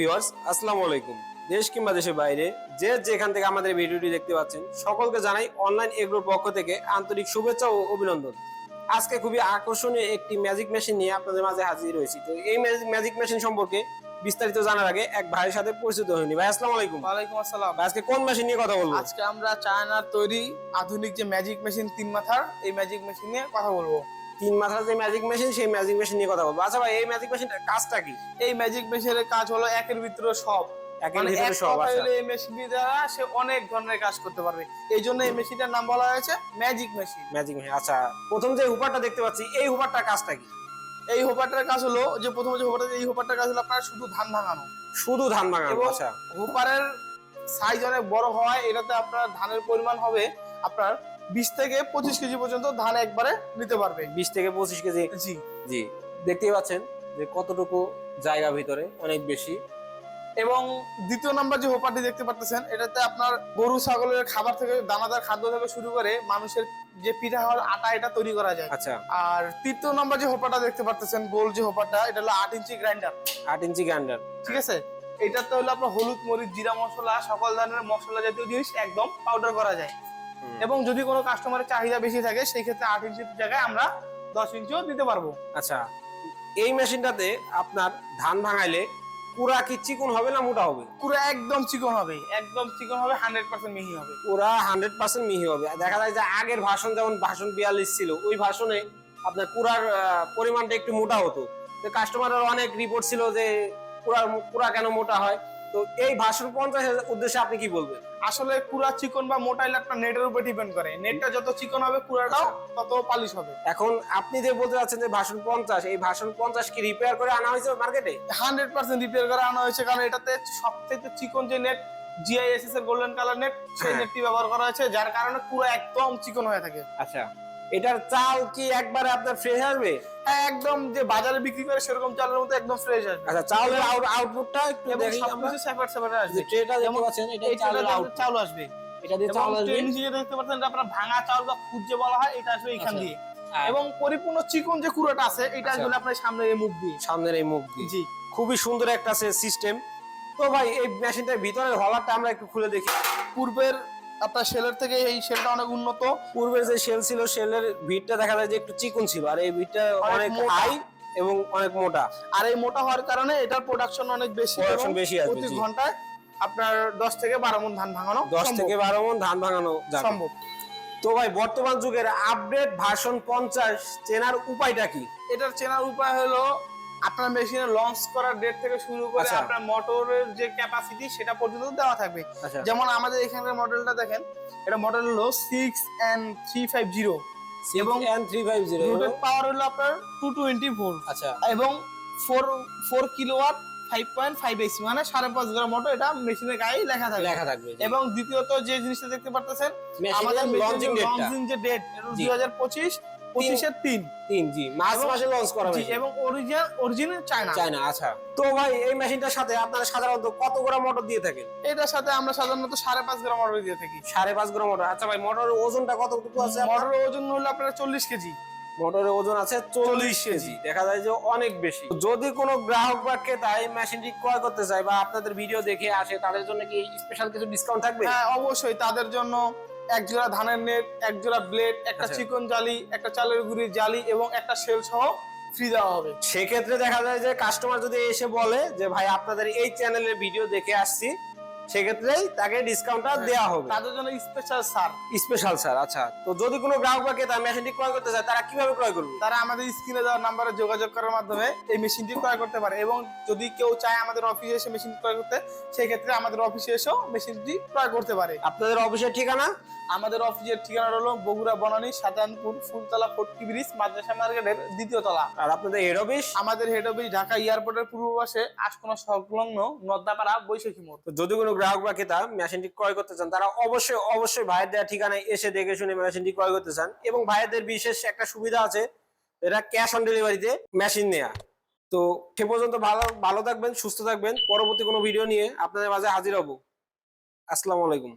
Viewers, আসসালামু আলাইকুম। দেশ কিংবা দেশের বাইরে যে যেখান থেকে আমাদের ভিডিওটি দেখতে পাচ্ছেন সকলকে জানাই অনলাইন এগ্রোর পক্ষ থেকে আন্তরিক শুভেচ্ছা ও অভিনন্দন। আজকে খুবই আকর্ষণীয় একটি ম্যাজিক মেশিন নিয়ে আপনাদের মাঝে হাজির হয়েছি। তো এই ম্যাজিক মেশিন সম্পর্কে বিস্তারিত জানার আগে এক ভাইয়ের সাথে পরিচিত হইনি। ভাই আসসালামু আলাইকুম। ওয়ালাইকুম আসসালাম। আজকে কোন মেশিন নিয়ে কথা বলবো? আজকে আমরা চায়নার তৈরি আধুনিক যে ম্যাজিক মেশিন 3 মাথার, এই ম্যাজিক মেশিন নিয়ে কথা বলবো। 3 মাথার যে ম্যাজিক মেশিন, সেই ম্যাজিক মেশিন নিয়ে কথা বলবো। আচ্ছা ভাই, এই ম্যাজিক মেশিনটার কাজটা কি? এই ম্যাজিক মেশিনের কাজ হলো একের ভিতরে সব। একের ভিতরে সব। আচ্ছা, এই মেশিনটি দ্বারা সে অনেক ধরনের কাজ করতে পারবে। এই জন্য এই মেশিনটার নাম বলা হয়েছে ম্যাজিক মেশিন। Magic machine. আচ্ছা, প্রথম যে হুপারটা দেখতে পাচ্ছি, এই হুপারটার কাজটা কি? এই হোপারটার কাজ হলো যে প্রথমে যে হোপারটা, এই হোপারটার কাজ হলো আপনার শুধু ধান ভাঙানো। শুধু ধান ভাঙানো। এবং আচ্ছা, হোপারের সাইজ অনেক বড় হওয়ায় এটাতে আপনার ধানের পরিমাণ হবে আপনার 20 থেকে 25 কেজি পর্যন্ত ধান একবারে নিতে পারবে। 20 থেকে 25 কেজি। জি জি, দেখতেই পাচ্ছেন যে কতটুকু জায়গা ভিতরে, অনেক বেশি। এবং দ্বিতীয় নাম্বার যে হোপারটি দেখতে পাচ্ছেন, এটাতে আপনার গরু ছাগলের খাবার থেকে, দানাদার খাদ্য থেকে শুরু করে মানুষের যে পিঠা হওয়ার আটা, এটা তৈরি করা যায়। আচ্ছা, আর তৃতীয় নাম্বার যে হোপারটা দেখতে পাচ্ছেন, গোল যে হোপারটা, এটা হলো 8 ইঞ্চি গ্রাইন্ডার। 8 inch grinder. ঠিক আছে, এটাতে হলো আপনার হলুদ, মরিচ, জিরা মশলা, সকল ধরনের মশলা জাতীয় জিনিস একদম পাউডার করা যায়। এবং যদি কোনো কাস্টমারের চাহিদা বেশি থাকে, সেই ক্ষেত্রে 8 ইঞ্চির জায়গায় আমরা 10 ইঞ্চিও দিতে পারবো। আচ্ছা, এই মেশিনটাতে আপনার ধান ভাঙাইলে পুরা কি চিকন হবে না মোটা হবে? পুরো একদম চিকন হবে, একদম চিকন হবে, 100% মিহি হবে। পুরা 100% মিহি হবে। দেখা যায় যে আগের ভাষণ, যেমন ভাষণ 42 ছিল, ওই ভাষণে আপনার পুরার পরিমাণটা একটু মোটা হতো। তো কাস্টমারের অনেক রিপোর্ট ছিল যে পুরা কেন মোটা হয়। তো এই ভাষণ 50 এর উদ্দেশ্যে আপনি কি বলবেন? আসলে পুরা চিকন বা মোটা হলে আপনার নেটের উপর ডিপেন্ড করে। নেটটা যত চিকন হবে, পুরাটাও তত পালিশ হবে। এখন আপনি যে বলতে চাচ্ছেন যে ভাষণ 50, এই ভাষণ 50 কি রিপেয়ার করে আনা হয়েছে মার্কেটে? 100% রিপেয়ার করে আনা হয়েছে, কারণ এটাতে সবথেকে চিকন যে নেট, জিআইএসএস এর গোল্ডেন কালার নেট, সেই নেটটি ব্যবহার করা হয়েছে, যার কারণে পুরো একদম চিকন হয়ে থাকে। আচ্ছা, এটার চাল কি একবারে আপনার ফ্রেশ আসবে? হ্যাঁ, একদম যে বাজারে বিক্রি করে সেরকম চালের মতো একদম ফ্রেশ আসবে। আচ্ছা, চাউলের আউটপুটটা একটু দেখি আমরা। সবকিছু সেপারেট সেপারেট আসবে। ট্রেটা দেখতে পাচ্ছেন, এটা চালের আউটপুট। চাউল আসবে, এটা দিয়ে চাউল আসবে। ট্রেন হিসেবে দেখতে পাচ্ছেন, এটা আপনার ভাঙা চাউল বা খুদ যে বলা হয়, এটা আসবে এখান দিয়ে। এবং পরিপূর্ণ চিকন যে কুড়াটা আছে, এটা আসলে আপনার সামনের এই মুখ দিয়ে। সামনের এই মুখ দিয়ে। জি, খুবই সুন্দর একটা সিস্টেম। তো ভাই, এই মেশিনটার ভিতরের হলারটা আমরা একটু খুলে দেখি। পূর্বের আপনার শেলের থেকে এই শেলটা অনেক উন্নত। পূর্বের যে শেল ছিল, শেলের ভিতটা দেখা যায় যে একটু চিকন ছিল, আর এই ভিতটা অনেক মোটা। হাই এবং অনেক মোটা। আর এই মোটা হওয়ার কারণে এটার প্রোডাকশন অনেক বেশি। প্রোডাকশন বেশি আসবে। প্রতি ঘন্টায় আপনার 10 থেকে 12 মণ ধান ভাঙানো 10 থেকে 12 মণ ধান ভাঙানো যাবে। সম্ভব। তো ভাই, বর্তমান যুগের আপডেট ভার্সন 50 চেনার উপায়টা কি? এটার চেনার উপায় হলো আপনার মেশিনে লঞ্চ করার ডেট থেকে শুরু করে আপনার মোটরের যে ক্যাপাসিটি, সেটা পর্যন্ত দেওয়া থাকবে। যেমন আমাদের এখানকার মডেলটা দেখেন, এটা মডেল হলো 6N350 এবং N350 রুটেড পাওয়ার হলো আপনার 220 ভোল্ট। আচ্ছা, এবং 4 কিলোওয়াট 5.5 এসি, মানে 5.5 গ্রাম মোটর, এটা মেশিনের গায়ে লেখা থাকবে। এবং দ্বিতীয়ত যে জিনিসটা দেখতে পাচ্ছেন, আমাদের লঞ্চিং যে ডেট, এটা 2025 25-এর 3 জি, মার্চ মাসে লঞ্চ করা হয়েছে। এবং অরিজিনাল চায়না। আচ্ছা, তো ভাই, এই মেশিনটার সাথে আপনারা সাধারণত কত গ্রাম মোটর দিয়ে থাকেন? এটার সাথে আমরা সাধারণত 5.5 গ্রাম মোটর দিয়ে থাকি। 5.5 গ্রাম মোটর। আচ্ছা ভাই, মোটরের ওজনটা কতটুকু আছে? মোটরের ওজন হলো আপনার 40 কেজি। মোটরের ওজন আছে 40 কেজি। দেখা যায় যে অনেক বেশি। যদি কোনো গ্রাহক বা ক্রেতা এই মেশিনটি ক্রয় করতে চায় বা আপনাদের ভিডিও দেখে আসে, তাদের জন্য কি স্পেশাল কিছু ডিসকাউন্ট থাকবে? হ্যাঁ, অবশ্যই। তাদের জন্য এক জোড়া ধানের নেট, এক জোড়া ব্লেড, একটা চিকন জালি, একটা চালের গুঁড়ির জালি এবং একটা শেল সহ ফ্রি দেওয়া হবে। সেক্ষেত্রে দেখা যায় যে কাস্টমার যদি এসে বলে যে ভাই, আপনাদের এই চ্যানেলের ভিডিও দেখে আসছি, সেক্ষেত্রেই তাকে ডিসকাউন্টটা দেওয়া হবে। তাদের জন্য স্পেশাল ছাড়। Special sir. আচ্ছা, তো যদি কোনো গ্রাহক বা ক্রেতা মেশিনটি ক্রয় করতে চায়, তারা কিভাবে ক্রয় করবে? তারা আমাদের স্ক্রিনে দেওয়া নাম্বারে যোগাযোগ করার মাধ্যমে এই মেশিনটি ক্রয় করতে পারে। এবং যদি কেউ চায় আমাদের অফিসে এসে মেশিন ক্রয় করতে, সেই ক্ষেত্রে আমাদের অফিসে এসেও মেশিনটি ক্রয় করতে পারে। আপনাদের অফিসের ঠিকানা? আমাদের অফিসের ঠিকানা হলো বগুড়া বনানী শাহজাহানপুর ফুলতলা ফটকি ব্রিজ মাদ্রাসা মার্কেটের 2য় তলা। আর আপনাদের হেড অফিস? আমাদের হেড অফিস ঢাকা এয়ারপোর্টের পূর্ব পাশে আশকোনা সংলগ্ন নদ্দাপাড়া বৈশাখী মোড়। যদি কোনো গ্রাহক বা ক্রেতা মেশিনটি ক্রয় করতে চান, তারা অবশ্যই ভাইয়ের দেওয়া ঠিকানায় এসে দেখে শুনে মেশিনটি ক্রয় করতে চান। এবং ভাইয়েরদের বিশেষ একটা সুবিধা আছে, এটা ক্যাশ অন ডেলিভারিতে মেশিন নেয়া। তো সে পর্যন্ত ভালো থাকবেন, সুস্থ থাকবেন। পরবর্তী কোনো ভিডিও নিয়ে আপনাদের মাঝে হাজির হব। আসসালামু আলাইকুম।